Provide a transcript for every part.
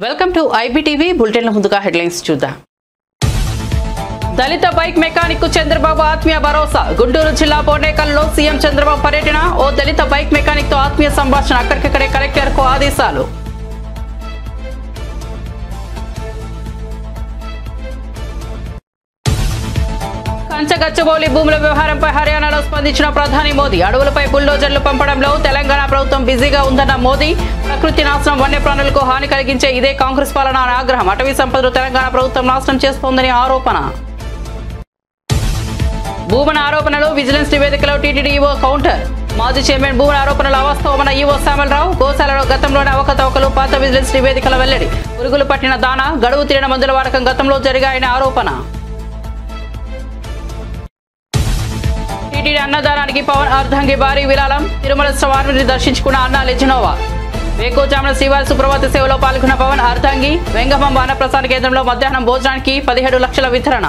Welcome to IBTV బులెటిన్ల ముందుగా headlines చూద్దాం. దళిత bike mechanic Chandrababu ఆత్మీయ భరోసా. గుంటూరు జిల్లా బోర్నేకల్లో సీఎం చంద్రబాబు పర్యటన. ఓ దళిత బైక్ మెకానిక్ తో ఆత్మీయ సంభాషణ. అక్కడికక్కడే కలెక్టర్ కు ఆదేశాలు. కంచగచ్చబౌలి భూముల వ్యవహారంపై హర్యానాలో స్పందించిన ప్రధాని మోదీ. అడవులపై బుల్డోజర్లు పంపడంలో తెలంగాణ ప్రభుత్వం బిజీగా ఉందన్న మోదీ. ప్రకృతి నాశనం, వన్యప్రాణులకు హాని కలిగించే ఇదే కాంగ్రెస్ పాలన అని ఆగ్రహం. అటవీ సంపదను తెలంగాణ ప్రభుత్వం నాశనం చేస్తోందని ఆరోపణ. భూమన ఆరోపణలు విజిలెన్స్ నివేదికలో టీటీడీ ఈవో కౌంటర్. మాజీ చైర్మన్ భూమన ఆరోపణలు అవాస్తవమన్న ఈవో శ్యామలరావు. గోశాలలో గతంలోని అవకతవకలు పాత విజిలెన్స్ నివేదికల వెల్లడి. పురుగులు పట్టిన దాన, గడువు తీరిన మందుల వాడకం గతంలో జరిగాయని ఆరోపణ. టీటీడీ అన్నదానానికి పవన్ అర్ధంగి భారీ విరాళం. తిరుమల స్వామిని దర్శించుకున్న అన్నా లెజినోవా. వేకోజామున శ్రీవారి సుప్రభాత సేవలో పాల్గొన్న పవన్ అర్ధంగి. వెంగమాంబ అన్నప్రసాద కేంద్రంలో మధ్యాహ్నం భోజనానికి 17 లక్షల వితరణ.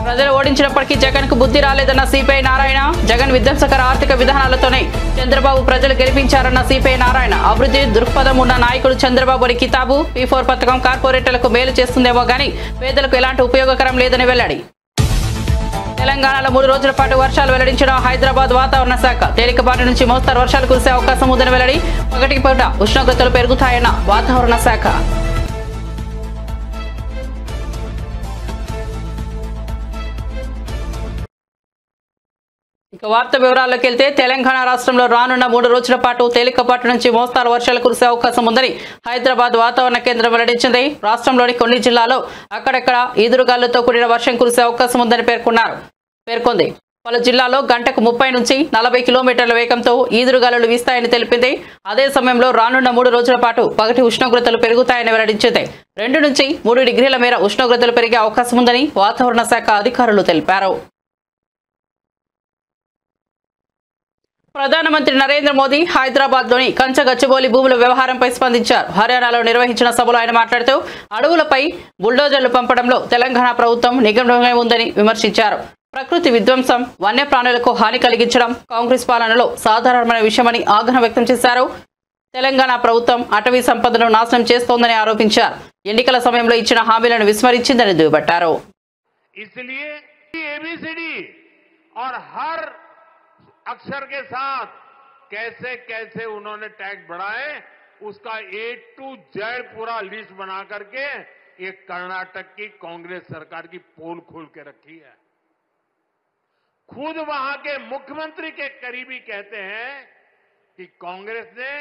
ప్రజలు ఓడించినప్పటికీ జగన్ కు బుద్ధి రాలేదన్న సిపిఐ నారాయణ. జగన్ విధ్వంసకర ఆర్థిక విధానాలతోనే చంద్రబాబు ప్రజలు గెలిపించారన్న సిపిఐ నారాయణ. అభివృద్ధి దృక్పథం ఉన్న నాయకుడు చంద్రబాబు అని కితాబు. P4 పథకం కార్పొరేటర్లకు మేలు చేస్తుందేమో గానీ పేదలకు ఎలాంటి ఉపయోగకరం లేదని వెల్లడి. తెలంగాణలో 3 రోజుల పాటు వర్షాలు వెల్లడించిన హైదరాబాద్ వాతావరణ శాఖ. తేలికపాటి నుంచి మోస్తరు వర్షాలు కురిసే అవకాశం ఉందని వెల్లడి. పగటికి పూట ఉష్ణోగ్రతలు పెరుగుతాయన్న వాతావరణ శాఖ. ఇక వార్త వివరాల్లోకి వెళ్తే తెలంగాణ రాష్ట్రంలో రానున్న 3 రోజుల పాటు తేలికపాటి నుంచి మోస్తారు వర్షాలు కురిసే అవకాశం ఉందని హైదరాబాద్ వాతావరణ కేంద్రం వెల్లడించింది. రాష్ట్రంలోని కొన్ని జిల్లాల్లో అక్కడక్కడ ఈదురుగాలులతో కూడిన వర్షం కురిసే అవకాశం ఉందని పేర్కొంది. పలు జిల్లాల్లో గంటకు 30 నుంచి 40 కిలోమీటర్ల వేగంతో ఈదురుగాలులు వీస్తాయని తెలిపింది. అదే సమయంలో రానున్న 3 రోజుల పాటు పగటి ఉష్ణోగ్రతలు పెరుగుతాయని వెల్లడించింది. 2 నుంచి 3 డిగ్రీల మేర ఉష్ణోగ్రతలు పెరిగే అవకాశం ఉందని వాతావరణ శాఖ అధికారులు తెలిపారు. ప్రధానమంత్రి నరేంద్ర మోదీ హైదరాబాద్ లోని కంచగచ్చబౌలి భూముల వ్యవహారంపై స్పందించారు. హర్యానాలో నిర్వహించిన సభలో ఆయన మాట్లాడుతూ అడవులపై బుల్డోజర్లు పంపడంలో తెలంగాణ ప్రభుత్వం నిమగ్నమై ఉందని విమర్శించారు. ప్రకృతి విధ్వంసం, వన్యప్రాణులకు హాని కలిగించడం కాంగ్రెస్ పాలనలో సాధారణమైన విషయమని ఆగ్రహం వ్యక్తం చేశారు. తెలంగాణ ప్రభుత్వం అటవీ సంపదను నాశనం చేస్తోందని ఆరోపించారు. ఎన్నికల సమయంలో ఇచ్చిన హామీలను విస్మరించిందని దుయ్యబట్టారు. अक्षर के साथ कैसे कैसे उन्होंने टैक्स बढ़ाए उसका A to Z पूरा लिस्ट बना करके ये कर्नाटक की कांग्रेस सरकार की पोल खोल के रखी है. खुद वहां के मुख्यमंत्री के करीबी कहते हैं कि कांग्रेस ने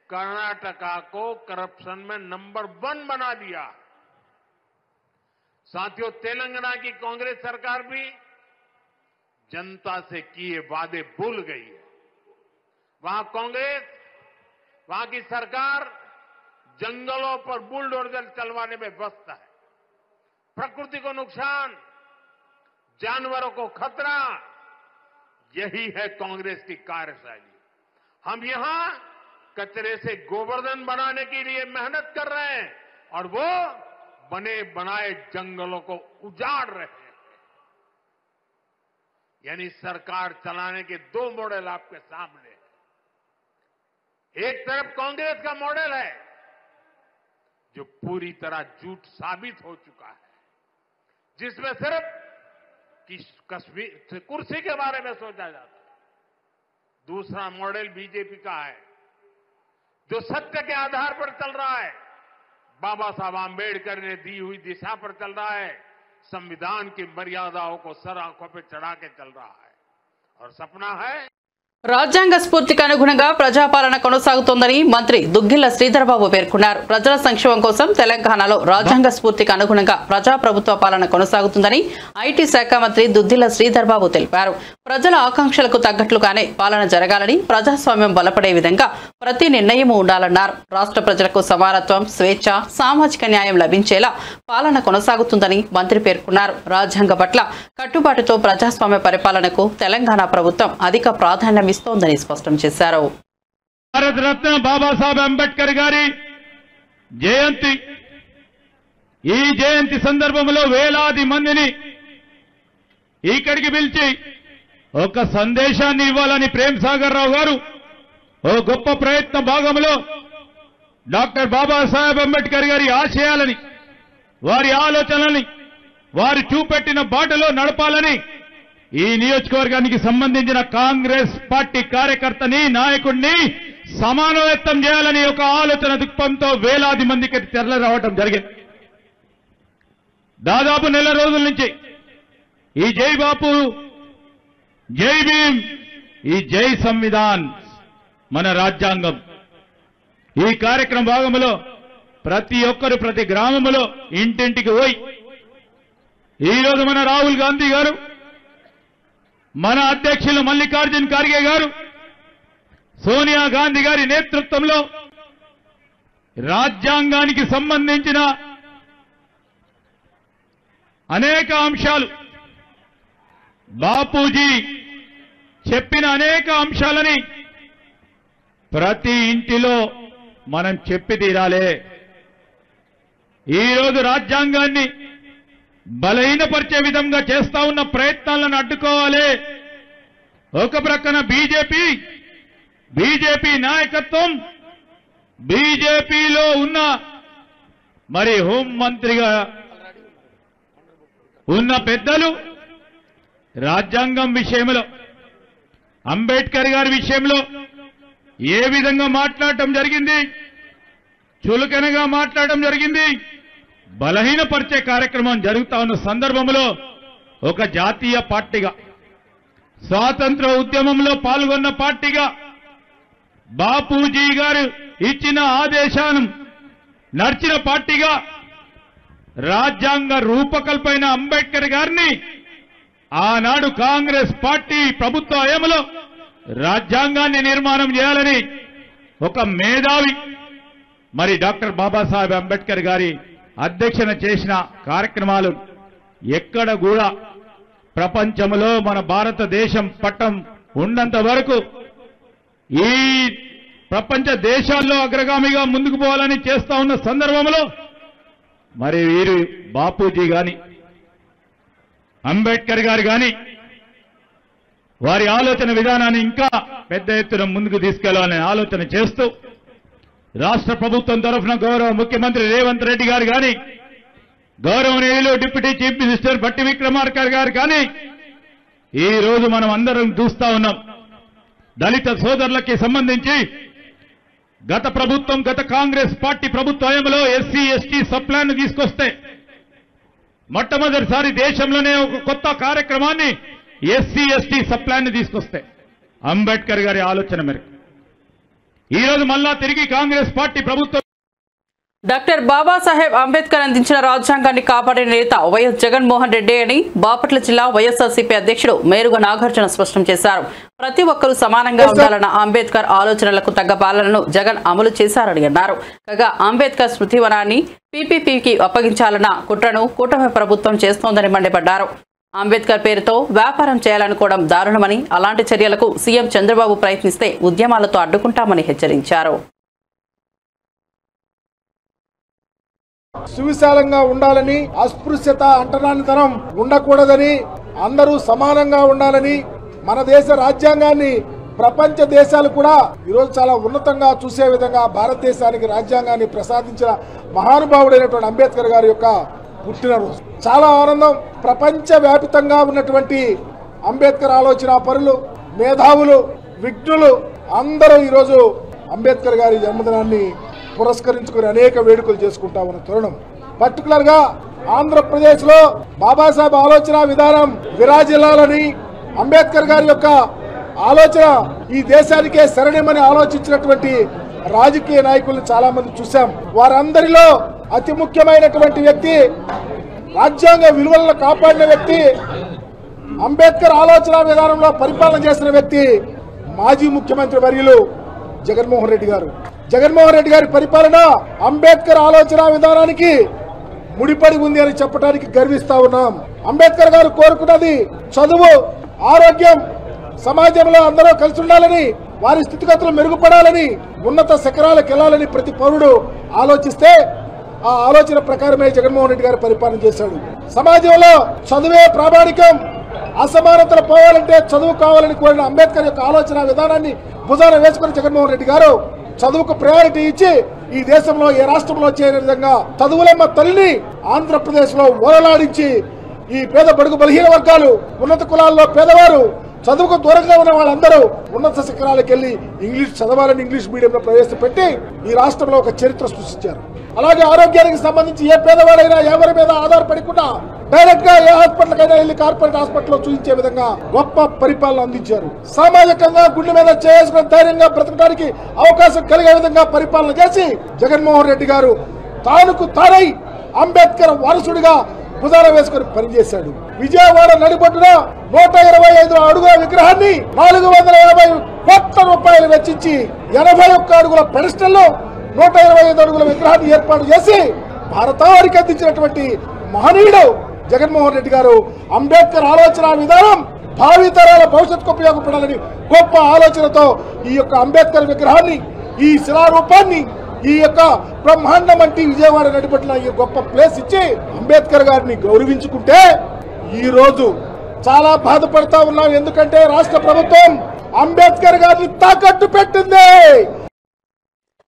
कर्नाटका को करप्शन में नंबर 1 बना दिया. साथियों, तेलंगाना की कांग्रेस सरकार भी जनता से किए वादे भूल गई है. वहां कांग्रेस, वहां की सरकार जंगलों पर बुलडोजर चलवाने में व्यस्त है. प्रकृति को नुकसान, जानवरों को खतरा, यही है कांग्रेस की कार्यशैली. हम यहां कचरे से गोवर्धन बनाने के लिए मेहनत कर रहे हैं और वो बने बनाए जंगलों को उजाड़ रहे हैं. यानी सरकार चलाने के 2 मॉडल आपके सामने हैं. एक तरफ कांग्रेस का मॉडल है जो पूरी तरह झूठ साबित हो चुका है, जिसमें सिर्फ कश्मीर कुर्सी के बारे में सोचा जाता है. दूसरा मॉडल बीजेपी का है जो सत्य के आधार पर चल रहा है. बाबा साहब आंबेडकर ने दी हुई दिशा पर चल रहा है. संविधान की मर्यादाओं को सर आंखों पे चढ़ा के चल रहा है और सपना है. రాజ్యాంగ స్ఫూర్తికి అనుగుణంగా ప్రజాపాలన కొనసాగుతోందని మంత్రి దుగ్గిళ్ల శ్రీధర్బాబు పేర్కొన్నారు. ప్రజల సంక్షేమం కోసం తెలంగాణలో రాజ్యాంగ స్ఫూర్తికి అనుగుణంగా ప్రజాప్రభుత్వ పాలన కొనసాగుతుందని ఐటీ శాఖ మంత్రి దుగ్గిళ్ల శ్రీధర్బాబు తెలిపారు. ప్రజల ఆకాంక్షలకు తగ్గట్లుగానే పాలన జరగాలని, ప్రజాస్వామ్యం బలపడే విధంగా ప్రతి నిర్ణయం ఉండాలన్నారు. రాష్ట్ర ప్రజలకు సమానత్వం, స్వేచ్ఛ, సామాజిక న్యాయం లభించేలా పాలన కొనసాగుతుందని మంత్రి పేర్కొన్నారు. రాజ్యాంగ పట్ల కట్టుబాటుతో ప్రజాస్వామ్య పరిపాలనకు తెలంగాణ ప్రభుత్వం అధిక ప్రాధాన్యం ఇస్తోందని స్పష్టం చేశారు. భారతరత్న బాబాసాహెబ్ అంబేద్కర్ గారి జయంతి, ఈ జయంతి సందర్భంలో వేలాది మందిని ఇక్కడికి పిలిచి ఒక సందేశాన్ని ఇవ్వాలని ప్రేమ్ సాగర్ రావు గారు ఓ గొప్ప ప్రయత్న భాగంలో డాక్టర్ బాబాసాహెబ్ అంబేద్కర్ గారి ఆశయాలని, వారి ఆలోచనలని, వారు చూపెట్టిన బాటలో నడపాలని ఈ నియోజకవర్గానికి సంబంధించిన కాంగ్రెస్ పార్టీ కార్యకర్తని, నాయకుడిని సమానోయత్తం చేయాలని ఒక ఆలోచన దృక్పథంతో వేలాది మందికి తెరలి రావడం జరిగింది. దాదాపు నెల రోజుల నుంచి ఈ జై బాపు, జై భీమ్, ఈ జై సంవిధాన్, మన రాజ్యాంగం, ఈ కార్యక్రమ భాగంలో ప్రతి ఒక్కరు ప్రతి గ్రామంలో ఇంటింటికి పోయి ఈరోజు మన రాహుల్ గాంధీ గారు, మన అధ్యక్షులు మల్లికార్జున్ ఖార్గే గారు, సోనియా గాంధీ గారి నేతృత్వంలో రాజ్యాంగానికి సంబంధించిన అనేక అంశాలు, బాపూజీ చెప్పిన అనేక అంశాలని ప్రతి ఇంటిలో మనం చెప్పి తీరాలే. ఈరోజు రాజ్యాంగాన్ని బలహీనపరిచే విధంగా చేస్తా ఉన్న ప్రయత్నాలను అడ్డుకోవాలి. ఒక ప్రక్కన బీజేపీ నాయకత్వం, బీజేపీలో ఉన్న మరి హోంమంత్రిగా ఉన్న పెద్దలు రాజ్యాంగం విషయంలో, అంబేద్కర్ గారి విషయంలో ఏ విధంగా మాట్లాడటం జరిగింది, చులకనగా మాట్లాడటం జరిగింది, బలహీనపరిచే కార్యక్రమం జరుగుతా ఉన్న సందర్భంలో ఒక జాతీయ పార్టీగా, స్వాతంత్ర ఉద్యమంలో పాల్గొన్న పార్టీగా, బాపూజీ గారు ఇచ్చిన ఆదేశాలను నడిచిన పార్టీగా, రాజ్యాంగ రూపకల్పైన అంబేద్కర్ గారిని ఆనాడు కాంగ్రెస్ పార్టీ ప్రభుత్వ హయాంలో రాజ్యాంగాన్ని నిర్మాణం చేయాలని ఒక మేధావి మరి డాక్టర్ బాబాసాహెబ్ అంబేద్కర్ గారి అధ్యక్షన చేసిన కార్యక్రమాలు ఎక్కడ కూడా ప్రపంచంలో మన భారతదేశం పట్టం ఉన్నంత వరకు ఈ ప్రపంచ దేశాల్లో అగ్రగామిగా ముందుకు పోవాలని చేస్తా ఉన్న సందర్భంలో మరి వీరు బాపూజీ గాని, అంబేద్కర్ గారు గాని వారి ఆలోచన విధానాన్ని ఇంకా పెద్ద ఎత్తున ముందుకు తీసుకెళ్లాలని ఆలోచన చేస్తూ రాష్ట్ర ప్రభుత్వం తరఫున గౌరవ ముఖ్యమంత్రి రేవంత్ రెడ్డి గారు గాని, గౌరవనీయులు deputy chief minister Bhatti Vikramarka గారు కానీ ఈ రోజు మనం అందరం చూస్తా ఉన్నాం. దళిత సోదరులకి సంబంధించి గత ప్రభుత్వం, గత కాంగ్రెస్ పార్టీ ప్రభుత్వ హయాంలో ఎస్సీ ఎస్టీ సబ్ ప్లాన్ తీసుకొస్తే మొట్టమొదటిసారి దేశంలోనే ఒక కొత్త కార్యక్రమాన్ని ఎస్సీ ఎస్టీ సబ్ ప్లాన్ తీసుకొస్తే అంబేద్కర్ గారి ఆలోచన మేరకు ఈరోజు మళ్ళా తిరిగి కాంగ్రెస్ పార్టీ ప్రభుత్వం డాక్టర్ బాబాసాహెబ్ అంబేద్కర్ అందించిన రాజ్యాంగాన్ని కాపాడిన నేత వైఎస్ జగన్మోహన్ రెడ్డి అని బాపట్ల జిల్లా వైఎస్ఆర్సీపీ అధ్యక్షుడు మేరుగ నాగార్జున స్పష్టం చేశారు. ప్రతి ఒక్కరూ సమానంగా ఉండాలన్న అంబేద్కర్ ఆలోచనలకు తగ్గ పాలనను జగన్ అమలు చేశారని అన్నారు. కాగా అంబేద్కర్ స్మృతివనాన్ని పీపీపీకి అప్పగించాలన్న కుట్రను కూటమి ప్రభుత్వం చేస్తోందని మండిపడ్డారు. అంబేద్కర్ పేరుతో వ్యాపారం చేయాలనుకోవడం దారుణమని, అలాంటి చర్యలకు సీఎం చంద్రబాబు ప్రయత్నిస్తే ఉద్యమాలతో అడ్డుకుంటామని హెచ్చరించారు. సువిశాలంగా ఉండాలని, అస్పృశ్యత అంటరానితనం ఉండకూడదని, అందరూ సమానంగా ఉండాలని, మన దేశ రాజ్యాంగాన్ని ప్రపంచ దేశాలు కూడా ఈరోజు చాలా ఉన్నతంగా చూసే విధంగా భారతదేశానికి రాజ్యాంగాన్ని ప్రసాదించిన మహానుభావుడైనటువంటి అంబేద్కర్ గారి యొక్క పుట్టినరోజు. చాలా ఆనందం. ప్రపంచ వ్యాపితంగా ఉన్నటువంటి అంబేద్కర్ ఆలోచన పరులు, మేధావులు, విజ్ఞులు అందరూ ఈరోజు అంబేద్కర్ గారి జన్మదినాన్ని పురస్కరించుకుని అనేక వేడుకలు చేసుకుంటా ఉన్న తరుణం. పర్టికులర్ గా ఆంధ్రప్రదేశ్ లో బాబాసాహెబ్ ఆలోచన విధానం విరాజిల్లాలని, అంబేద్కర్ గారి యొక్క ఆలోచన ఈ దేశానికే శరణ్యమని ఆలోచించినటువంటి రాజకీయ నాయకులను చాలా మంది చూశాం. వారందరిలో అతి ముఖ్యమైనటువంటి వ్యక్తి, రాజ్యాంగ విలువలను కాపాడిన వ్యక్తి, అంబేద్కర్ ఆలోచన విధానంలో పరిపాలన చేసిన వ్యక్తి మాజీ ముఖ్యమంత్రి వర్యులు జగన్మోహన్ రెడ్డి గారు. జగన్మోహన్ రెడ్డి గారి పరిపాలన అంబేద్కర్ ఆలోచన విధానానికి ముడిపడి ఉంది అని చెప్పడానికి గర్విస్తా ఉన్నాం. అంబేద్కర్ గారు కోరుకున్నది చదువు, ఆరోగ్యం, సమాజంలో అందరూ కలిసి ఉండాలని, వారి స్థితిగతులు మెరుగుపడాలని, ఉన్నత శిఖరాలకు వెళ్లాలని ప్రతి పౌరుడు ఆలోచిస్తే ఆ ఆలోచన ప్రకారమే జగన్మోహన్ రెడ్డి గారు పరిపాలన చేశాడు. సమాజంలో చదువే ప్రామాణికం, అసమానతలు పోవాలంటే చదువు కావాలని కోరిన అంబేద్కర్ యొక్క ఆలోచన విధానాన్ని భుజాన వేసుకుని జగన్మోహన్ రెడ్డి గారు చదువుకు ప్రయారిటీ ఇచ్చి ఈ దేశంలో ఏ రాష్ట్రంలో చేయని విధంగా చదువులమ్మ తల్లిని ఆంధ్రప్రదేశ్ లో ఓలలాడించి ఈ పేద బడుగు బలహీన వర్గాలు ఉన్నత కులాల్లో పేదవారు చదువుకు దూరంగా ఉన్న వాళ్ళందరూ ఉన్నత శిఖరాలకు వెళ్లి ఇంగ్లీష్ చదవాలని ఇంగ్లీష్ మీడియంలో ప్రవేశపెట్టి ఈ రాష్ట్రంలో ఒక చరిత్ర సృష్టించారు. అలాగే ఆరోగ్యానికి సంబంధించి ఏ పేదవాడైనా ఎవరి మీద ఆధారపడకుండా డైరెక్ట్ గా ఏ హాస్పిటల్ కైనా వెళ్లి కార్పొరేట్ హాస్పిటల్లో చూపించే విధంగా గొప్ప పరిపాలన అందించారు. సామాజికంగా గుండె మీద చేసుకుని ధైర్యంగా బ్రతకడానికి అవకాశం కలిగే విధంగా పరిపాలన చేసి జగన్మోహన్ రెడ్డి గారు తానుకు తానై అంబేద్కర్ వారసుడిగా భుజాన వేసుకుని పనిచేశాడు. విజయవాడ నడిబొడ్డున 125 అడుగుల విగ్రహాన్ని 450 కోట్ల రూపాయలు వెచ్చించి 81 అడుగుల పెడస్టల్ లో 125 అడుగుల విగ్రహాన్ని ఏర్పాటు చేసి భారతానికి అందించినటువంటి మహనీయుడు జగన్మోహన్ రెడ్డి గారు. అంబేద్కర్ ఆలోచన విధానం భావితరాల భవిష్యత్తుకు ఉపయోగపడాలని గొప్ప ఆలోచనతో ఈ యొక్క అంబేద్కర్ విగ్రహాన్ని, ఈ శిలారూపాన్ని, ఈ యొక్క బ్రహ్మాండం వంటి విజయవాడ నడిపట్ల ఈ గొప్ప ప్లేస్ ఇచ్చి అంబేద్కర్ గారిని గౌరవించుకుంటే ఈ రోజు చాలా బాధపడతా ఉన్నాం. ఎందుకంటే రాష్ట్ర ప్రభుత్వం అంబేద్కర్ గారిని తాకట్టు పెట్టింది.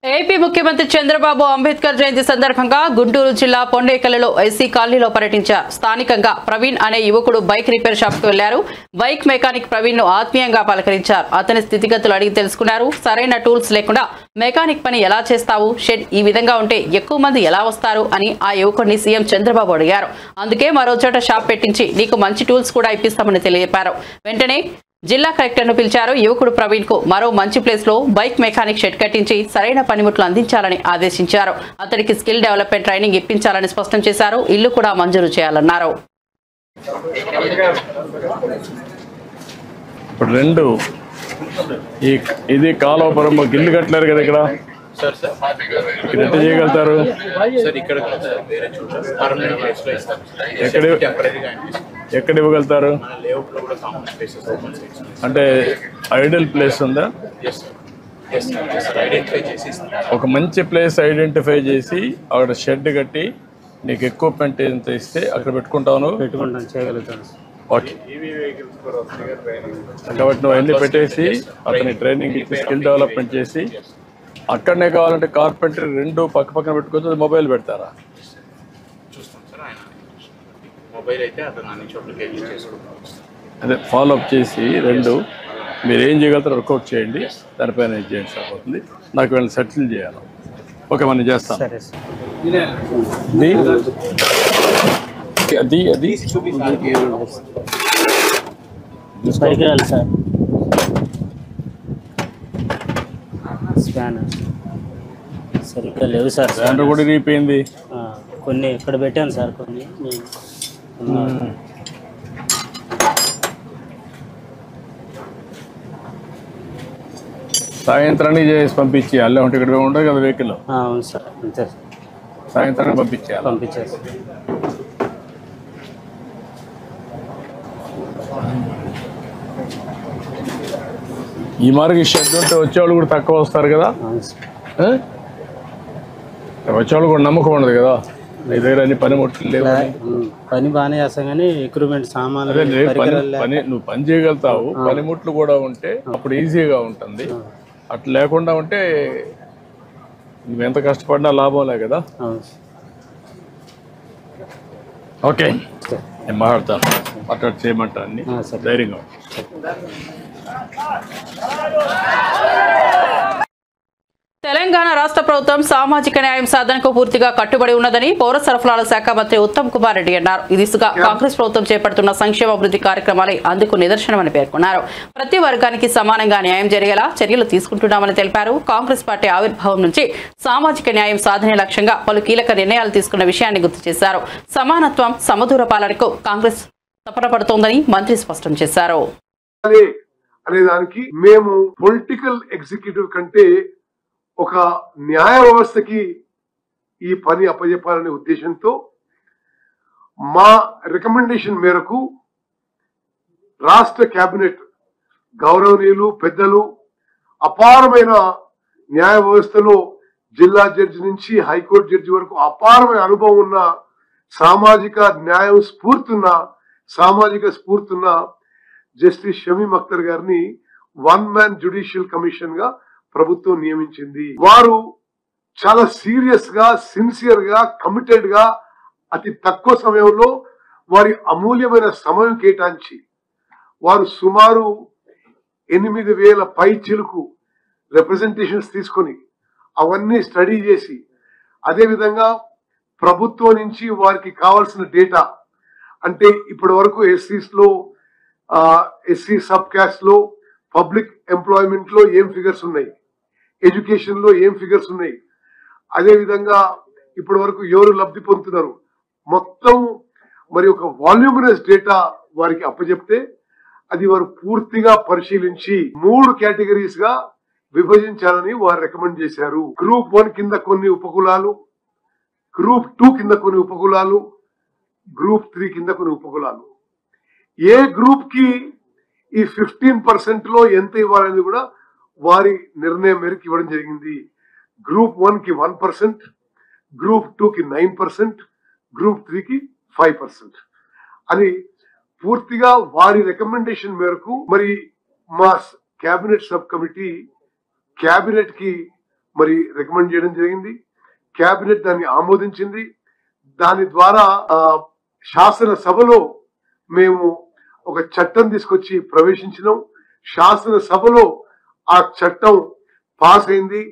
ఏపీ ముఖ్యమంత్రి చంద్రబాబు అంబేద్కర్ జయంతి సందర్భంగా గుంటూరు జిల్లా పొండేకల్లో ఎస్సీ కాలనీలో పర్యటించారు. స్థానికంగా ప్రవీణ్ అనే యువకుడు బైక్ రిపేర్ షాప్ కు వెళ్లారు. బైక్ మెకానిక్ ప్రవీణ్ ను ఆత్మీయంగా పలకరించారు. అతని స్థితిగతులు అడిగి తెలుసుకున్నారు. సరైన టూల్స్ లేకుండా మెకానిక్ పని ఎలా చేస్తావు, షెడ్ ఈ విధంగా ఉంటే ఎక్కువ మంది ఎలా వస్తారు అని ఆ యువకుడిని సీఎం చంద్రబాబు అడిగారు. అందుకే మరో చోట షాప్ పెట్టించి నీకు మంచి టూల్స్ కూడా ఇప్పిస్తామని తెలియజేశారు. వెంటనే జిల్లా కలెక్టర్ ను పిలిచారు. యువకుడు ప్రవీణ్ కు మరో మంచి ప్లేస్ లో బైక్ మెకానిక్ షెడ్ కట్టించి సరైన పనిముట్లు అందించాలని ఆదేశించారు. అతడికి స్కిల్ డెవలప్మెంట్ ట్రైనింగ్ ఇప్పించాలని స్పష్టం చేశారు. ఇల్లు కూడా మంజూరు చేయాలన్నారు. ఇప్పుడు రెండు ఇది కాలువపురం ఇల్లు కట్టలేరు కదా ఇక్కడ ఎట్లా చేయగలుగుతారు? ఎక్కడ ఇవ్వగలుగుతారు? అంటే ఐడియల్ ప్లేస్ ఉందా? ఒక మంచి ప్లేస్ ఐడెంటిఫై చేసి అక్కడ షెడ్ కట్టి నీకు ఎక్విప్మెంట్ ఎంత ఇస్తే అక్కడ పెట్టుకుంటాను. చేయగలుగుతాను. ఓకే, కాబట్టి నువ్వు అన్నీ పెట్టేసి అతని ట్రైనింగ్ ఇచ్చి స్కిల్ డెవలప్మెంట్ చేసి అక్కడనే కావాలంటే కార్పెంటరీ రెండు పక్క పక్కన పెట్టుకోవచ్చు. మొబైల్ పెడతారా? అదే ఫాలో అప్ చేసి రెండు మీరు ఏం చేయగలుగుతారో వర్కౌట్ చేయండి. దానిపైన ఏం చేయండి సరిపోతుంది. నాకు వీళ్ళని సెటిల్ చేయాలి. ఓకే, మనం చేస్తాం. అది అది పరికరాలు సార్, స్పానర్ సరిగ్గా లేవు సార్. స్పానర్ కూడా రీపోయింది. కొన్ని ఇక్కడ పెట్టాను సార్, కొన్ని సాయంత్రానికి చేసి పంపించేయాలి. అంటే ఇక్కడ ఉండదు కదా వెహికల్. అవును సార్, అంతే సార్. సాయంత్రానికి పంపించేయాలి. పంపించారు. ఈ మార్గం షెడ్ ఉంటే వచ్చేవాళ్ళు కూడా తక్కువ వస్తారు కదా. వచ్చేవాళ్ళు కూడా నమ్మకం ఉండదు కదా. నీ దగ్గర అన్ని పనిముట్లు లేవు. పని బాగానే చేస్తాం కానీ ఎక్విప్మెంట్ సామాన్లు పని నువ్వు పని చేయగలుగుతావు. పనిముట్లు కూడా ఉంటే అప్పుడు ఈజీగా ఉంటుంది. అట్లా లేకుండా ఉంటే నువ్వు ఎంత కష్టపడినా లాభంలే కదా. ఓకే, నేను మాట్లాడతాను. మాట్లాడి చేయమంటా అన్ని ధైర్యంగా. తెలంగాణ రాష్ట్ర ప్రభుత్వం సామాజిక న్యాయం సాధనకు పూర్తిగా కట్టుబడి ఉన్నదని పౌర సరఫరాల శాఖ మంత్రి ఉత్తమ్ కుమార్ రెడ్డి అన్నారు. ఈ దిశగా కాంగ్రెస్ ప్రభుత్వం చేపడుతున్న సంక్షేమ అభివృద్ధి కార్యక్రమాలే అందుకు నిదర్శనమని పేర్కొన్నారు. ప్రతి వర్గానికి సమానంగా న్యాయం జరిగేలా చర్యలు తీసుకుంటున్నామని తెలిపారు. కాంగ్రెస్ పార్టీ ఆవిర్భావం నుంచి సామాజిక న్యాయం సాధనే లక్ష్యంగా పలు కీలక నిర్ణయాలు తీసుకున్న విషయాన్ని గుర్తు చేశారు. సమానత్వం, సమదూర పాలనకు కాంగ్రెస్ తపన పడుతోందని మంత్రి స్పష్టం చేశారు. అనేదానికి మేము పొలిటికల్ ఎగ్జిక్యూటివ్ కంటే ఒక న్యాయ వ్యవస్థకి ఈ పని అప్పజెప్పాలనే ఉద్దేశంతో మా రికమెండేషన్ మేరకు రాష్ట్ర కేబినెట్ గౌరవనీయులు పెద్దలు అపారమైన న్యాయ వ్యవస్థలో జిల్లా జడ్జి నుంచి హైకోర్టు జడ్జి వరకు అపారమైన అనుభవం ఉన్న, సామాజిక న్యాయం స్ఫూర్తి ఉన్న సామాజిక స్ఫూర్తున్న జస్టిస్ షమీమ్ అఖ్తర్ గారిని 1 మ్యాన్ జ్యుడిషియల్ కమిషన్ గా ప్రభుత్వం నియమించింది. వారు చాలా సీరియస్ గా, సిన్సియర్ గా, కమిటెడ్ గా అతి తక్కువ సమయంలో వారి అమూల్యమైన సమయం కేటాయించి వారు సుమారు 8,000 పైచిలుకు రిప్రజెంటేషన్స్ తీసుకొని అవన్నీ స్టడీ చేసి, అదేవిధంగా ప్రభుత్వం నుంచి వారికి కావాల్సిన డేటా, అంటే ఇప్పటి వరకు ఎస్సీస్ లో, ఎస్సీ సబ్ క్యాస్ట్ లో, పబ్లిక్ ఎంప్లాయ్మెంట్ లో ఏం ఫిగర్స్ ఉన్నాయి, ఎడ్యుకేషన్ లో ఏం ఫిగర్స్ ఉన్నాయి, అదేవిధంగా ఇప్పటి వరకు ఎవరు లబ్ధి పొందుతున్నారు, మొత్తం మరి ఒక వాల్యూమినస్ డేటా వారికి అప్పచెప్తే అది వారు పూర్తిగా పరిశీలించి 3 కేటగిరీస్ గా విభజించాలని వారు రికమెండ్ చేశారు. గ్రూప్ 1 కింద కొన్ని ఉపకులాలు, గ్రూప్ 2 కింద కొన్ని ఉపకులాలు, గ్రూప్ 3 కింద కొన్ని ఉపకులాలు. ఏ గ్రూప్ కి ఈ 15% లో ఎంత ఇవ్వాలని కూడా వారి నిర్ణయం మేరకు ఇవ్వడం జరిగింది. గ్రూప్ 1 కి 1%, గ్రూప్ 2 కి 9%, గ్రూప్ 3 కి 5% అని పూర్తిగా వారి రికమెండేషన్ మేరకు మరి మా కేబినెట్ సబ్ కమిటీ కేబినెట్ కి మరి రికమెండ్ చేయడం జరిగింది. కేబినెట్ దాన్ని ఆమోదించింది. దాని ద్వారా శాసనసభలో మేము ఒక చట్టం తీసుకొచ్చి ప్రవేశించినాం. శాసనసభలో ఆ చట్టం పాస్ అయింది.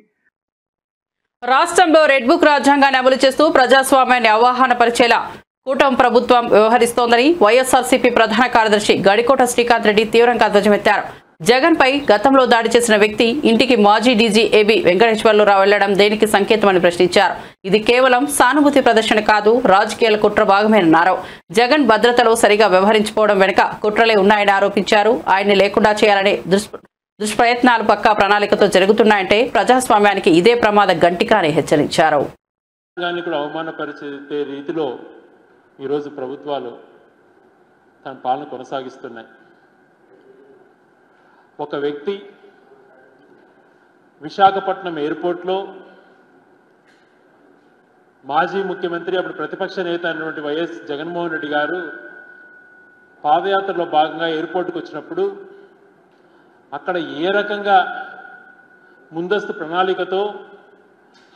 రాష్ట్రంలో రెడ్ బుక్ రాజ్యాంగాన్ని అమలు చేస్తూ ప్రజాస్వామ్యాన్ని అవగాహన పరిచేలా కూటమి ప్రభుత్వం వ్యవహరిస్తోందని వైఎస్ఆర్సీపీ ప్రధాన కార్యదర్శి గడికోట శ్రీకాంత్ రెడ్డి తీవ్రంగా ధ్వజమెత్తారు. జగన్ పై గతంలో దాడి చేసిన వ్యక్తి ఇంటికి మాజీ డీజీ ఏబీ వెంకటేశ్వర్లరావు వెళ్లడం దేనికి సంకేతమని ప్రశ్నించారు. ఇది కేవలం సానుభూతి ప్రదర్శన కాదు, రాజకీయాల కుట్ర భాగమేనన్నారు. జగన్ భద్రతలో సరిగా వ్యవహరించుకోవడం వెనుక కుట్రలే ఉన్నాయని ఆరోపించారు. ఆయన్ని లేకుండా చేయాలనే దుష్ప్రయత్నాలు పక్కా ప్రణాళికతో జరుగుతున్నాయంటే ప్రజాస్వామ్యానికి ఇదే ప్రమాద గంటిక అని హెచ్చరించారు. అవమానపరిచే రీతిలో ఈరోజు ప్రభుత్వాలు తన పాలన కొనసాగిస్తున్నాయి. ఒక వ్యక్తి విశాఖపట్నం ఎయిర్పోర్ట్లో మాజీ ముఖ్యమంత్రి, అప్పుడు ప్రతిపక్ష నేత అయినటువంటి వైఎస్ జగన్మోహన్ రెడ్డి గారు పాదయాత్రలో భాగంగా ఎయిర్పోర్ట్కి వచ్చినప్పుడు అక్కడ ఏ రకంగా ముందస్తు ప్రణాళికతో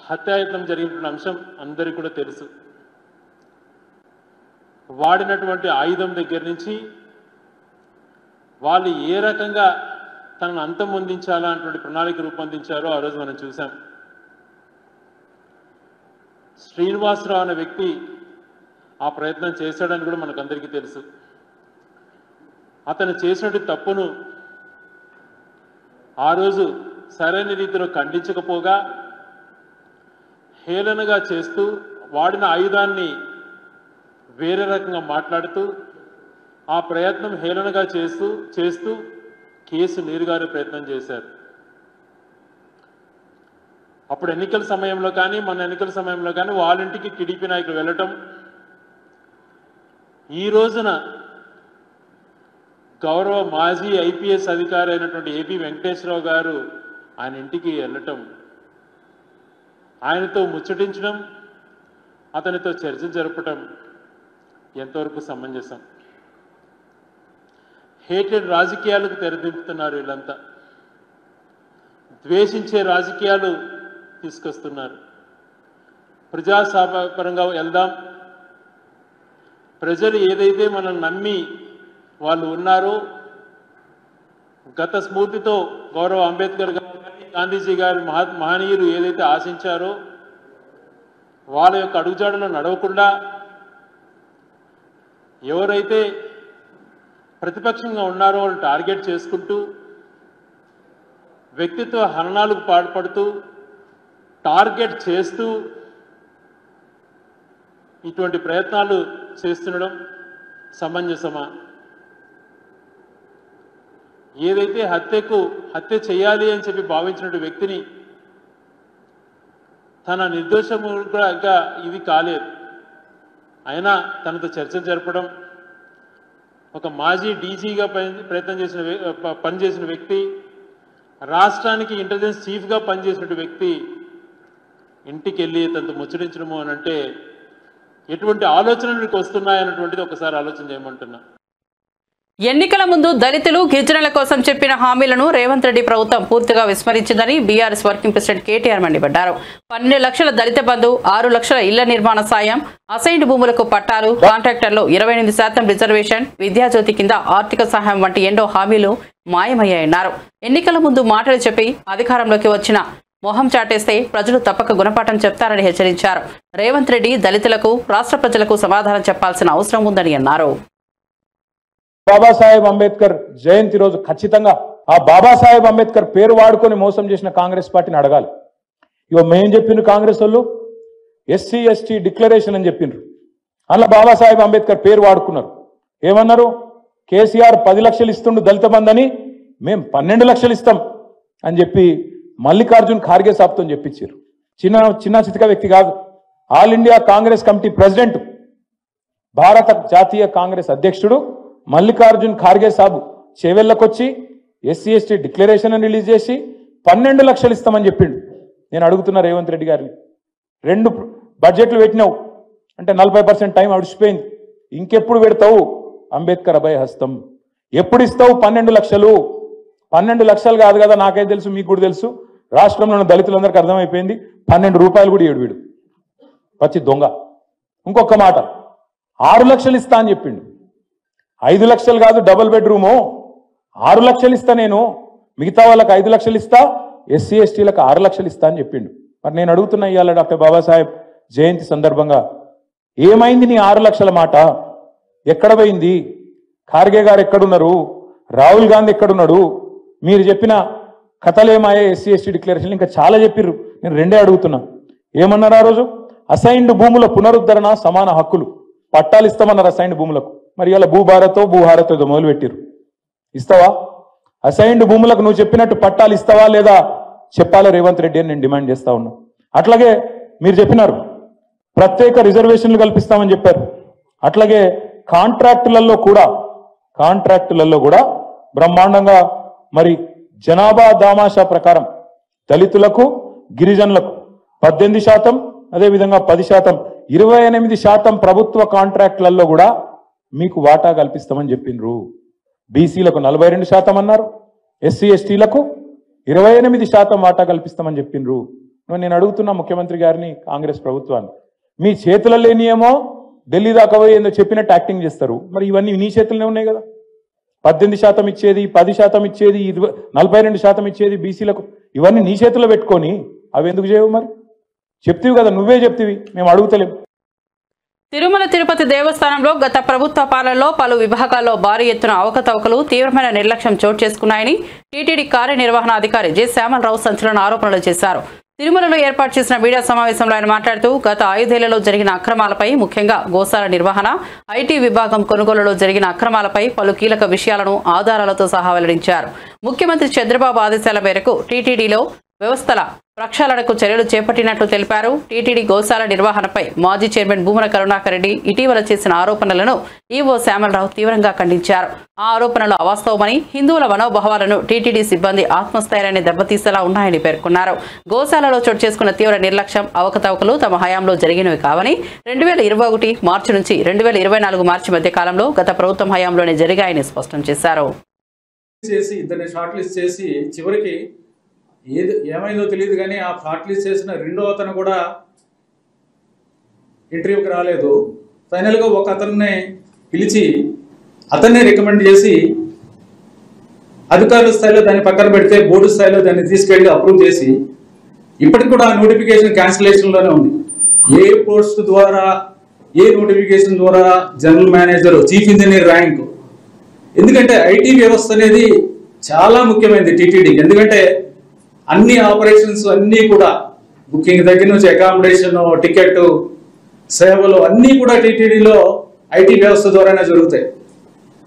హత్యాయత్నం జరిగిన అంశం అందరికీ కూడా తెలుసు. వాడినటువంటి ఆయుధం దగ్గర నుంచి వాళ్ళు ఏ రకంగా తనను అంతమొందించాలా అటువంటి ప్రణాళిక రూపొందించారో ఆ రోజు మనం చూసాం. శ్రీనివాసరావు అనే వ్యక్తి ఆ ప్రయత్నం చేశాడని కూడా మనకందరికీ తెలుసు. అతను చేసినట్టు తప్పును ఆ రోజు సరైన రీతిలో ఖండించకపోగా హేళనగా చేస్తూ, వాడిన ఆయుధాన్ని వేరే రకంగా మాట్లాడుతూ, ఆ ప్రయత్నం హేళనగా చేస్తూ కేసు నీరుగారే ప్రయత్నం చేశారు. అప్పుడు ఎన్నికల సమయంలో కానీ, మన ఎన్నికల సమయంలో కానీ వాళ్ళ ఇంటికి టీడీపీ నాయకులు వెళ్ళటం, ఈ రోజున గౌరవ మాజీ ఐపీఎస్ అధికారి అయినటువంటి ఏబీ వెంకటేశ్వరరావు గారు ఆయన ఇంటికి వెళ్ళటం, ఆయనతో ముచ్చటించడం, అతనితో చర్చలు జరపటం ఎంతవరకు సమంజసం? హేటెడ్ రాజకీయాలకు తెరదింపుతున్నారు వీళ్ళంతా. ద్వేషించే రాజకీయాలు తీసుకొస్తున్నారు. ప్రజాపరంగా వెళ్దాం, ప్రజలు ఏదైతే మనం నమ్మి వాళ్ళు ఉన్నారో, గత స్ఫూర్తితో గౌరవ అంబేద్కర్ గారు, గాంధీజీ గారి మహనీయులు ఏదైతే ఆశించారో వాళ్ళ యొక్క అడుగుజాడలో నడవకుండా ఎవరైతే ప్రతిపక్షంగా ఉన్నారో వాళ్ళు టార్గెట్ చేసుకుంటూ, వ్యక్తిత్వ హననాలకు పాల్పడుతూ, టార్గెట్ చేస్తూ ఇటువంటి ప్రయత్నాలు చేస్తుండడం సమంజసమా? ఏదైతే హత్య చేయాలి అని చెప్పి భావించిన వ్యక్తిని తన నిర్దోషముగా ఇది కాలేదు, అయినా తనతో చర్చలు జరపడం, ఒక మాజీ డీజీగా పనిచేసిన వ్యక్తి, రాష్ట్రానికి ఇంటెలిజెన్స్ చీఫ్గా పనిచేసిన వ్యక్తి ఇంటికి వెళ్ళి తనతో ముచ్చరించడము అని అంటే ఎటువంటి ఆలోచనలు మీకు వస్తున్నాయన్నటువంటిది ఒకసారి ఆలోచన చేయమంటున్నా. ఎన్నికల ముందు దళితులు గిరిజనుల కోసం చెప్పిన హామీలను రేవంత్ రెడ్డి ప్రభుత్వం పూర్తిగా విస్మరించిందని బీఆర్ఎస్ వర్కింగ్ ప్రెసిడెంట్ కేటీఆర్ మండిపడ్డారు. 12 లక్షల దళిత బంధు, 6 లక్షల ఇళ్ల నిర్మాణ సాయం, అసైన్డ్ భూములకు పట్టాలు, కాంట్రాక్టర్లు 28% రిజర్వేషన్, విద్యాజ్యోతి కింద ఆర్థిక సహాయం వంటి ఎన్నో హామీలు మాయమయ్యాయన్నారు. ఎన్నికల ముందు మాటలు చెప్పి అధికారంలోకి వచ్చిన మొహం చాటేస్తే ప్రజలు తప్పక గుణపాఠం చెప్తారని హెచ్చరించారు. రేవంత్ రెడ్డి దళితులకు, రాష్ట్ర ప్రజలకు సమాధానం చెప్పాల్సిన అవసరం ఉందని అన్నారు. బాబాసాహెబ్ అంబేద్కర్ జయంతి రోజు ఖచ్చితంగా ఆ బాబాసాహెబ్ అంబేద్కర్ పేరు వాడుకొని మోసం చేసిన కాంగ్రెస్ పార్టీని అడగాలి. ఇగో మేం చెప్పిండ్రు కాంగ్రెస్ వాళ్ళు ఎస్సీ ఎస్టీ డిక్లరేషన్ అని చెప్పిండ్రు. అందులో బాబాసాహెబ్ అంబేద్కర్ పేరు వాడుకున్నారు. ఏమన్నారు? కేసీఆర్ 10 లక్షలు ఇస్తుండు దళిత బంధని, మేం 12 లక్షలు ఇస్తాం అని చెప్పి మల్లికార్జున్ ఖార్గే సాబ్తో చెప్పించారు. చిన్న చితక వ్యక్తి కాదు. All India Congress committee president, భారత జాతీయ కాంగ్రెస్ అధ్యక్షుడు మల్లికార్జున్ ఖార్గే సాబు చేవెళ్లకొచ్చి ఎస్సీ ఎస్టీ డిక్లరేషన్ రిలీజ్ చేసి 12 లక్షలు ఇస్తామని చెప్పిండు. నేను అడుగుతున్నా రేవంత్ రెడ్డి గారిని, 2 బడ్జెట్లు పెట్టినావు అంటే 40% టైం అడిచిపోయింది. ఇంకెప్పుడు పెడతావు అంబేద్కర్ అభయ హస్తం? ఎప్పుడు ఇస్తావు 12 లక్షలు? 12 లక్షలు కాదు కదా, నాకైతే తెలుసు, మీకు కూడా తెలుసు, రాష్ట్రంలో ఉన్న దళితులందరికీ అర్థమైపోయింది. 12 రూపాయలు కూడా ఏడు పచ్చి దొంగ. ఇంకొక మాట, 6 లక్షలు ఇస్తా అని చెప్పిండు. 5 లక్షలు కాదు, డబుల్ బెడ్రూము 6 లక్షలు ఇస్తా నేను, మిగతా వాళ్ళకి 5 లక్షలు ఇస్తా, ఎస్సీ ఎస్టీలకు 6 లక్షలు ఇస్తా అని చెప్పిండు. మరి నేను అడుగుతున్నా ఇవాళ డాక్టర్ బాబాసాహెబ్ జయంతి సందర్భంగా, ఏమైంది నీ 6 లక్షల మాట? ఎక్కడ పోయింది? ఖార్గే గారు ఎక్కడున్నారు? రాహుల్ గాంధీ ఎక్కడున్నాడు? మీరు చెప్పిన కథలేమాయే ఎస్సీ ఎస్టీ డిక్లరేషన్ ఇంకా చాలా చెప్పిర్రు. నేను 2 అడుగుతున్నా. ఏమన్నారు ఆ రోజు? అసైన్డ్ భూముల పునరుద్ధరణ, సమాన హక్కులు, పట్టాలు ఇస్తామన్నారు అసైన్డ్ భూములకు. మరి ఇలా భూభారతో ఏదో మొదలు పెట్టిరు. ఇస్తావా? అసైన్డ్ భూములకు నువ్వు చెప్పినట్టు పట్టాలు ఇస్తావా లేదా చెప్పాలి రేవంత్ రెడ్డి అని నేను డిమాండ్ చేస్తా ఉన్నా. అట్లాగే మీరు చెప్పినారు ప్రత్యేక రిజర్వేషన్లు కల్పిస్తామని చెప్పారు. అట్లాగే కాంట్రాక్టులలో కూడా బ్రహ్మాండంగా మరి జనాభా దామాషా ప్రకారం దళితులకు, గిరిజనులకు 18%, అదేవిధంగా 10%, 28% ప్రభుత్వ కాంట్రాక్టులలో కూడా మీకు వాటా కల్పిస్తామని చెప్పిండ్రు. బీసీలకు 42% అన్నారు, ఎస్సీ ఎస్టీలకు 28% వాటా కల్పిస్తామని చెప్పిండ్రు. నేను అడుగుతున్నా ముఖ్యమంత్రి గారిని, కాంగ్రెస్ ప్రభుత్వాన్ని, మీ చేతుల్లో లేనియేమో ఢిల్లీ దాకా పోయి ఏందో చెప్పినట్టు యాక్టింగ్ చేస్తారు. మరి ఇవన్నీ నీ చేతుల్లోనే ఉన్నాయి కదా. 18% ఇచ్చేది, 10% ఇచ్చేది, 42% ఇచ్చేది బీసీలకు, ఇవన్నీ నీ చేతుల్లో పెట్టుకొని అవి ఎందుకు చేయవు? మరి చెప్తివి కదా, నువ్వే చెప్తివి, మేము అడుగుతలేం. తిరుమల తిరుపతి దేవస్థానంలో గత ప్రభుత్వ పాలనలో పలు విభాగాల్లో భారీ ఎత్తున అవకతవకలు, తీవ్రమైన నిర్లక్ష్యం చోటు చేసుకున్నాయని టీటీడీ కార్యనిర్వహణాధికారి జె శ్యామలరావు సంచలన ఆరోపణలు చేశారు. తిరుమలలో ఏర్పాటు చేసిన మీడియా సమావేశంలో ఆయన మాట్లాడుతూ గత 5 ఏళ్లలో జరిగిన అక్రమాలపై, ముఖ్యంగా గోశాల నిర్వహణ, ఐటీ విభాగం కొనుగోలులో జరిగిన అక్రమాలపై పలు కీలక విషయాలను ఆధారాలతో సహా వెల్లడించారు. ముఖ్యమంత్రి చంద్రబాబు ఆదేశాల మేరకు టీటీడీలో వ్యవస్థల ప్రక్షాళనకు చర్యలు చేపట్టినట్లు తెలిపారు. టీటీడీ గోశాల నిర్వహణపై మాజీ చైర్మన్ భూమన కరుణాకర్ రెడ్డి ఇటీవల చేసిన ఆరోపణలను ఈవో శ్యామలరావు తీవ్రంగా ఖండించారు. ఆ ఆరోపణలు అవాస్తవమని, హిందువుల మనోభావాలను టీటీడీ సిబ్బంది ఆత్మస్థైర్యాన్ని దెబ్బతీసేలా ఉన్నాయని పేర్కొన్నారు. గోశాలలో చోటు చేసుకున్న తీవ్ర నిర్లక్ష్యం, అవకతవకలు తమ హయాంలో జరిగినవి కావని, 2021 మార్చి నుంచి 2024 మార్చి మధ్య కాలంలో గత ప్రభుత్వం హయాంలోనే జరిగాయని స్పష్టం చేశారు. ఏమైందో తెలియదు కానీ ఆ షార్ట్ లిస్ట్ చేసిన 2వ అతను కూడా ఇంటర్వ్యూకి రాలేదు. ఫైనల్గా ఒక అతన్ని పిలిచి అతన్నే రికమెండ్ చేసి అధికారుల స్థాయిలో దాన్ని పక్కన పెడితే బోర్డు స్థాయిలో దాన్ని తీసుకెళ్లి అప్రూవ్ చేసి ఇప్పటికి కూడా ఆ నోటిఫికేషన్ క్యాన్సిలేషన్లోనే ఉంది. ఏ పోస్ట్ ద్వారా, ఏ నోటిఫికేషన్ ద్వారా general manager, chief engineer rank. ఎందుకంటే ఐటీ వ్యవస్థ అనేది చాలా ముఖ్యమైనది టీటీడీ. ఎందుకంటే అన్ని ఆపరేషన్స్ అన్నీ కూడా బుకింగ్ దగ్గర నుంచి అకామిడేషన్, టికెట్, సేవలు అన్నీ కూడా టీటీడీలో ఐటీ వ్యవస్థ ద్వారానే జరుగుతాయి.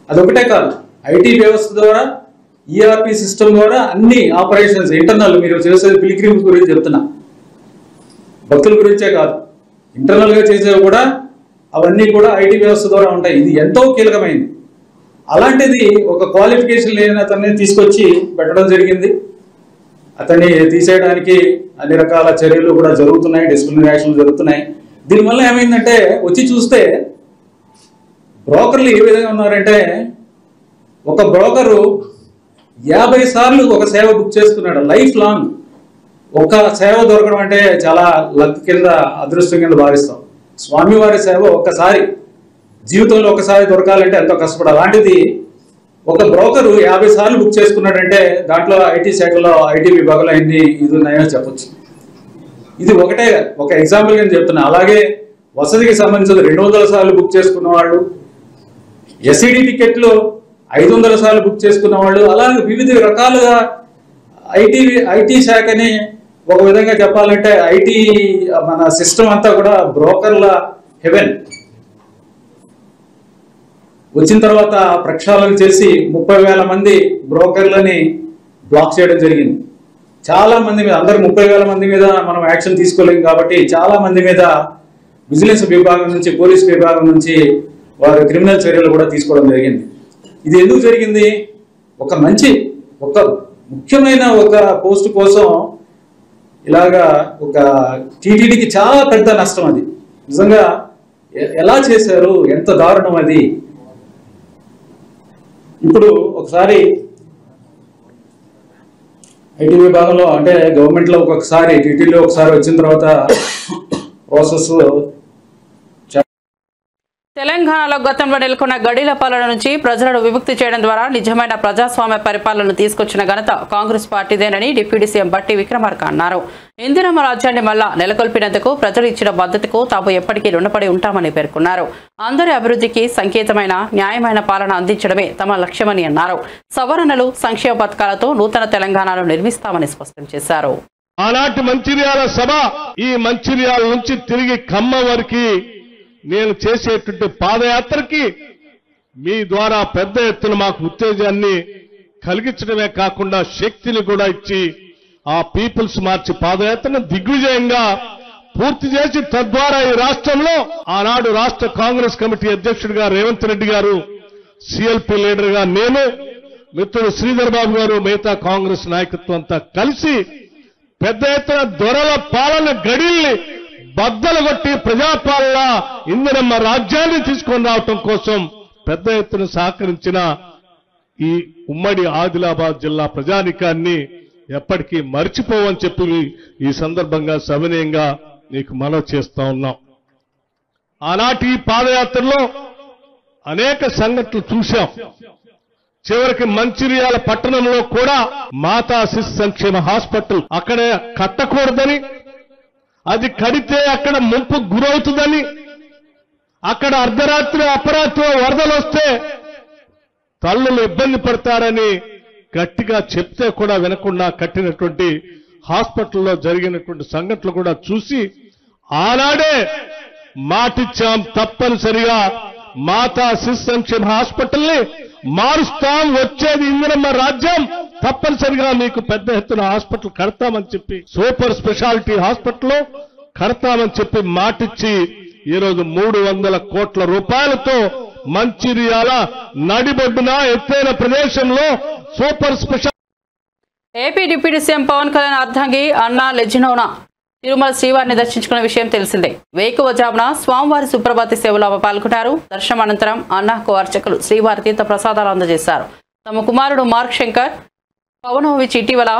అదొకటే కాదు, ఐటీ వ్యవస్థ ద్వారా, ఈఆర్పి సిస్టమ్ ద్వారా అన్ని ఆపరేషన్స్ ఇంటర్నల్, మీరు చేసేది పిలిగ్రిమ్స్ గురించి చెప్తున్నా, భక్తుల గురించే కాదు, ఇంటర్నల్గా చేసేవి కూడా అవన్నీ కూడా ఐటీ వ్యవస్థ ద్వారా ఉంటాయి. ఇది ఎంతో కీలకమైంది. అలాంటిది ఒక క్వాలిఫికేషన్ లేని అతన్ని తీసుకొచ్చి పెట్టడం జరిగింది. అతన్ని తీసేయడానికి అన్ని రకాల చర్యలు కూడా జరుగుతున్నాయి, డిసిప్లినరీ యాక్షన్లు జరుగుతున్నాయి. దీనివల్ల ఏమైందంటే వచ్చి చూస్తే బ్రోకర్లు ఏ విధంగా ఉన్నారంటే ఒక బ్రోకరు 50 సార్లు ఒక సేవ బుక్ చేసుకున్నాడు లైఫ్ లాంగ్. ఒక సేవ దొరకడం అంటే చాలా లక్ కింద, అదృష్టం కింద భావిస్తాం. స్వామివారి సేవ ఒక్కసారి జీవితంలో ఒకసారి దొరకాలంటే ఎంతో కష్టపడాలి. అలాంటిది ఒక బ్రోకరు 50 సార్లు బుక్ చేసుకున్నాడంటే దాంట్లో ఐటీ శాఖలో, ఐటీ విభాగంలో ఎన్ని ఇది ఉన్నాయో చెప్పొచ్చు. ఇది ఒకటే ఒక ఎగ్జాంపుల్ కింద చెప్తున్నా. అలాగే వసతికి సంబంధించిన 200 సార్లు బుక్ చేసుకున్న వాళ్ళు, ఎస్ఈడి టికెట్లు 500 సార్లు బుక్ చేసుకున్న వాళ్ళు, అలాగే వివిధ రకాలుగా ఐటీ శాఖని ఒక విధంగా చెప్పాలంటే ఐటీ మన సిస్టమ్ అంతా కూడా బ్రోకర్ల హెవెన్. వచ్చిన తర్వాత ప్రక్షాళన చేసి 30,000 మంది బ్రోకర్లని బ్లాక్ చేయడం జరిగింది. చాలా మంది మీద, అందరు 30,000 మంది మీద మనం యాక్షన్ తీసుకోలేము కాబట్టి చాలా మంది మీద విజిలెన్స్ విభాగం నుంచి, పోలీస్ విభాగం నుంచి వారు క్రిమినల్ చర్యలు కూడా తీసుకోవడం జరిగింది. ఇది ఎందుకు జరిగింది? ఒక ముఖ్యమైన ఒక పోస్ట్ కోసం ఇలాగా ఒక టీటీడీకి చాలా పెద్ద నష్టం. అది నిజంగా ఎలా చేశారు, ఎంత దారుణం అది. ఇప్పుడు ఒకసారి ఐటీ విభాగంలో అంటే గవర్నమెంట్లో ఒక్కొక్కసారి, టీటీడీలో ఒకసారి వచ్చిన తర్వాత ప్రాసెస్. తెలంగాణలో గతంలో నెలకొన్న గడీల పాలన నుంచి ప్రజలను విముక్తి చేయడం ద్వారా నిజమైన ప్రజాస్వామ్య పరిపాలనను తీసుకొచ్చిన ఘనత కాంగ్రెస్ పార్టీదేనని డిప్యూటీ సీఎం బట్టి విక్రమార్క అన్నారు. ఇందిరమ్మ రాజ్యాన్ని మళ్లా నెలకొల్పినందుకు ప్రజలు ఇచ్చిన మద్దతుకు తాము ఎప్పటికీ రుణపడి ఉంటామని పేర్కొన్నారు. అందరి అభివృద్ధికి సంకేతమైన న్యాయమైన పాలన అందించడమే తమ లక్ష్యమని అన్నారు. సవరణలు, సంక్షేమ పథకాలతో నూతన తెలంగాణను నిర్మిస్తామని స్పష్టం చేశారు. ఆనాటి మంచిర్యాల సభ ఈ మంచిర్యాల నుంచి తిరిగి ఖమ్మం వరకు నేను చేసేటువంటి పాదయాత్రకి మీ ద్వారా పెద్ద ఎత్తున మాకు ఉత్తేజాన్ని కలిగించడమే కాకుండా శక్తిని కూడా ఇచ్చి ఆ పీపుల్స్ మార్చి పాదయాత్రను దిగ్విజయంగా పూర్తి చేసి తద్వారా ఈ రాష్ట్రంలో ఆనాడు రాష్ట్ర కాంగ్రెస్ కమిటీ అధ్యక్షుడిగా రేవంత్ రెడ్డి గారు, సిఎల్పి లీడర్ గా నేను, మిత్రుడు శ్రీధర్ బాబు గారు, మిగతా కాంగ్రెస్ నాయకత్వం అంతా కలిసి పెద్ద ఎత్తున దొరల పాలన గడిల్ని బద్దలు కొట్టి ప్రజాపాలన ఇందిరమ్మ రాజ్యాన్ని తీసుకొని రావటం కోసం పెద్ద ఎత్తున సహకరించిన ఈ ఉమ్మడి ఆదిలాబాద్ జిల్లా ప్రజానికాన్ని ఎప్పటికీ మర్చిపోవని చెప్పి ఈ సందర్భంగా సవినయంగా నీకు మనవి చేస్తా ఉన్నాం. ఆనాటి పాదయాత్రలో అనేక సంఘటనలు చూశాం. చివరికి మంచిర్యాల పట్టణంలో కూడా మాతా శిశు సంక్షేమ హాస్పిటల్ అక్కడ కట్టకూడదని, అది కడితే అక్కడ ముంపు గురవుతుందని, అక్కడ అర్ధరాత్రి అపరాత్రి వరదలు వస్తే తల్లులు ఇబ్బంది పడతారని గట్టిగా చెప్తే కూడా వినకుండా కట్టినటువంటి హాస్పిటల్లో జరిగినటువంటి సంఘటనలు కూడా చూసి ఆనాడే మాటిచ్చాం, తప్పనిసరిగా మాతా శిశు సంక్షేమ హాస్పిటల్ని మారుస్తాం, వచ్చేది ఇందిరమ్మ రాజ్యం, తప్పనిసరిగా మీకు పెద్ద ఎత్తున హాస్పిటల్ కడతామని చెప్పి, సూపర్ స్పెషాలిటీ హాస్పిటల్ కడతామని చెప్పి మాటిచ్చి ఈరోజు 300 కోట్ల రూపాయలతో మంచిర్యాల నడిబొడ్డున ఎత్తైన ప్రదేశంలో super speciality. AP deputy CM Pawan Kalyan అర్ధంగి అన్నా లెజినోనా తిరుమల శ్రీవారిని దర్శించుకున్న విషయం తెలిసిందే. వేకువజామున స్వామివారి సుప్రభాతి సేవలో పాల్గొన్నారు. దర్శనం అనంతరం అన్నాకు అర్చకులు శ్రీవారి తీర్థ ప్రసాదాలు అందజేశారు. తమ కుమారుడు మార్క్ శంకర్ పవనోవిచ్ ఇటీవల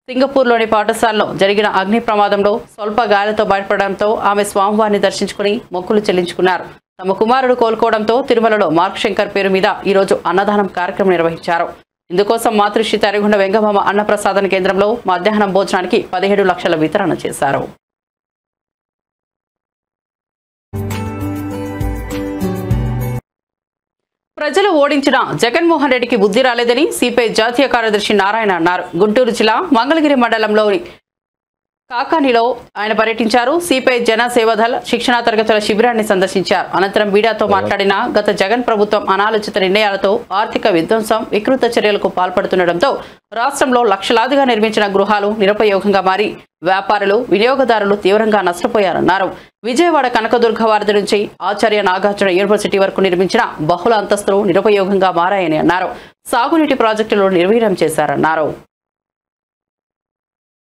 సింగపూర్లోని పాఠశాలలో జరిగిన అగ్ని ప్రమాదంలో స్వల్ప గాయాలతో బయటపడడంతో ఆమె స్వామివారిని దర్శించుకుని మొక్కులు చెల్లించుకున్నారు. తమ కుమారుడు కోలుకోవడంతో తిరుమలలో మార్క్ శంకర్ పేరు మీద ఈరోజు అన్నదానం కార్యక్రమం నిర్వహించారు. ఇందుకోసం మాతృశ్రీ తరిగొండ వెంగమామ అన్నప్రసాదన కేంద్రంలో మధ్యాహ్నం భోజనానికి 17 లక్షల వితరణ చేశారు. ప్రజలు ఓడించిన జగన్మోహన్ రెడ్డికి బుద్ధి రాలేదని సిపిఐ జాతీయ కార్యదర్శి నారాయణ అన్నారు. గుంటూరు జిల్లా మంగళగిరి మండలంలోని కాకానిలో ఆయన పర్యటించారు. సిపిఐ జన సేవాదళ శిక్షణా తరగతుల శిబిరాన్ని సందర్శించారు. అనంతరం మీడియాతో మాట్లాడిన గత జగన్ ప్రభుత్వం అనాలోచిత నిర్ణయాలతో ఆర్థిక విధ్వంసం, వికృత చర్యలకు పాల్పడుతుండటంతో రాష్ట్రంలో లక్షలాదిగా నిర్మించిన గృహాలు నిరుపయోగంగా మారి వ్యాపారులు, వినియోగదారులు తీవ్రంగా నష్టపోయారన్నారు. విజయవాడ కనకదుర్గ వారధి నుంచి ఆచార్య నాగార్జున యూనివర్సిటీ వరకు నిర్మించిన బహుళ అంతస్తులు నిరుపయోగంగా మారాయని అన్నారు. సాగునీటి ప్రాజెక్టులు నిర్వీర్యం చేశారన్నారు.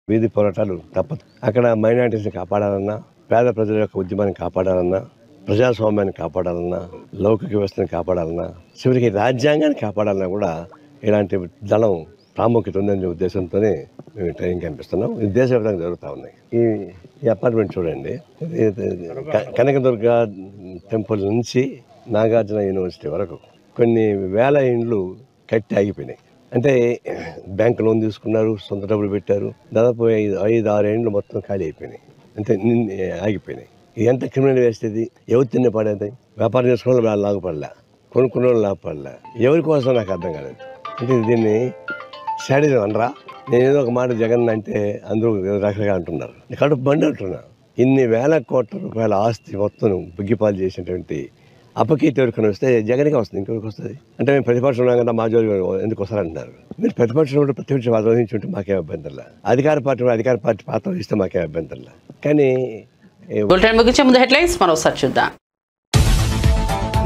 వీధి పోరాటాలు తప్పదు. అక్కడ మైనారిటీస్ని కాపాడాలన్నా, పేద ప్రజల యొక్క ఉద్యమాన్ని కాపాడాలన్నా ప్రజాస్వామ్యాన్ని కాపాడాలన్నా, లౌకిక వ్యవస్థను కాపాడాలన్నా, చివరికి రాజ్యాంగాన్ని కాపాడాలన్నా కూడా ఇలాంటి దళం ప్రాముఖ్యత ఉందనే ఉద్దేశంతోనే మేము ట్రైనింగ్ కనిపిస్తున్నాం. ఇది దేశవ్యాప్తంగా జరుగుతూ ఉన్నాయి. ఈ అపార్ట్మెంట్ చూడండి, కనకదుర్గ టెంపుల్ నుంచి నాగార్జున యూనివర్సిటీ వరకు కొన్ని వేల ఇండ్లు కట్టి ఆగిపోయినాయి. అంటే బ్యాంక్ లోన్ తీసుకున్నారు, సొంత డబ్బులు పెట్టారు, దాదాపు 5-6 ఏళ్ళు మొత్తం ఖాళీ అయిపోయినాయి, అంటే ఆగిపోయినాయి. ఇది ఎంత క్రిమినల్ వేస్ట్ ఇది? ఎవరు తిన్న పడేది? వ్యాపారం చేసుకున్న వాళ్ళు లాభపడలే, కొనుక్కున్న వాళ్ళు లాభపడలే. ఎవరి కోసం నాకు అర్థం కాలేదు. అంటే దీన్ని శాడిజం అనరా? నేను ఏదో ఒక మాట జగన్ అంటే అందరూ రకరకాలుగా అంటున్నారు. కడుపు బండి అంటున్నా. ఇన్ని వేల కోట్ల రూపాయల ఆస్తి మొత్తం బుగ్గిపాలు చేసినటువంటి అపకీర్తి ఎవరికైనా వస్తే జగన్కే వస్తుంది, ఇంకెవరికి వస్తుంది? అంటే మేము ప్రతిపక్షం ఉన్నాం కదా, మా జోలి ఎందుకు వస్తారంటున్నారు. మీరు ప్రతిపక్షం ఉంటే ప్రతిపక్షం ఆలోచించుంటే మాకేం అభ్యంతరంలా, అధికార పార్టీ పాత్ర ఇస్తే మాకేం అభ్యంతరంలా. కానీ ముగించే ముందు హెడ్లైన్స్ మరోసారి చూద్దాం.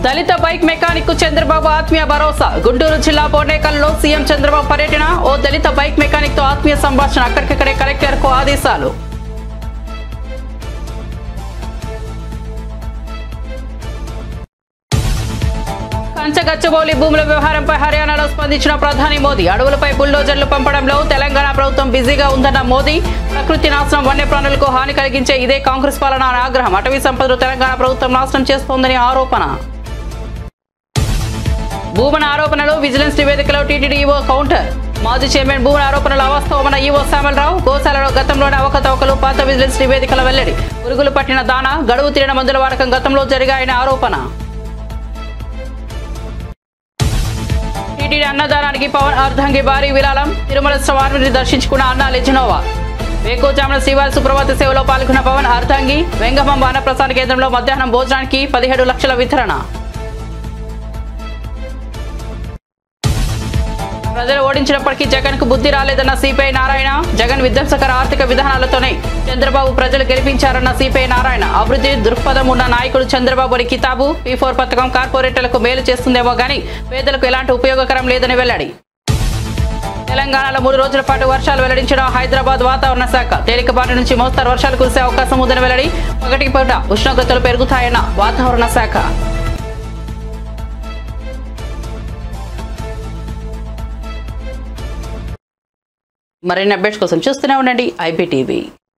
దళిత బైక్ మెకానిక్ కు చంద్రబాబు ఆత్మీయ భరోసా. గుంటూరు జిల్లా బోర్నేకల్లో సీఎం చంద్రబాబు పర్యటన. ఓ దళిత బైక్ మెకానిక్ తో ఆత్మీయ సంభాషణ. అక్కడికక్కడే కలెక్టర్ కు ఆదేశాలు. కంచగచ్చబౌలి భూముల వ్యవహారంపై హర్యానాలో స్పందించిన ప్రధాని మోదీ. అడవులపై బుల్డోజర్లు పంపడంలో తెలంగాణ ప్రభుత్వం బిజీగా ఉందన్న మోదీ. ప్రకృతి నాశనం, వన్యప్రాణులకు హాని కలిగించే ఇదే కాంగ్రెస్ పాలన అని ఆగ్రహం. అటవీ సంపదను తెలంగాణ ప్రభుత్వం నాశనం చేస్తోందని ఆరోపణ. భూమన ఆరోపణలు విజిలెన్స్ నివేదికలో టీటీడీ ఈవో కౌంటర్. మాజీ చైర్మన్ భూమన ఆరోపణలు అవాస్తవమన్న ఈవో శ్యామలరావు. గోశాలలో గతంలోనే అవకతవకలు, పాత విజిలెన్స్ నివేదికల వెల్లడి. పురుగులు పట్టిన దానా, గడువు తీరిన మందుల వాడకం గతంలో జరిగాయని ఆరోపణ. టీటీడీ అన్నదానానికి పవన్ అర్ధంగి భారీ విరాళం. తిరుమల స్వామిని దర్శించుకున్న అన్నా లెజినోవా. వేకోజామున శ్రీవారి సుప్రభాత సేవలో పాల్గొన్న పవన్ అర్ధంగి. వెంగమ్మ అన్నప్రసాద కేంద్రంలో మధ్యాహ్నం భోజనానికి 17 లక్షల వితరణ. ప్రజలు ఓడించినప్పటికీ జగన్ కు బుద్ధి రాలేదన్న సిపిఐ నారాయణ. జగన్ విధ్వంసకర ఆర్థిక విధానాలతోనే చంద్రబాబు ప్రజలు గెలిపించారన్న సిపిఐ నారాయణ. అభివృద్ధి దృక్పథం ఉన్న నాయకుడు చంద్రబాబు అని కితాబు. P4 పథకం కార్పొరేటర్లకు మేలు చేస్తుందేమో గానీ పేదలకు ఎలాంటి ఉపయోగకరం లేదని వెల్లడి. తెలంగాణలో 3 రోజుల పాటు వర్షాలు వెల్లడించిన హైదరాబాద్ వాతావరణ శాఖ. తేలికపాటి నుంచి మోస్తరు వర్షాలు కురిసే అవకాశం ఉందని వెల్లడి. పగటికి పూట ఉష్ణోగ్రతలు పెరుగుతాయన్న వాతావరణ శాఖ. మరిన్ని అప్డేట్స్ కోసం చూస్తూనే ఉండండి IPTV.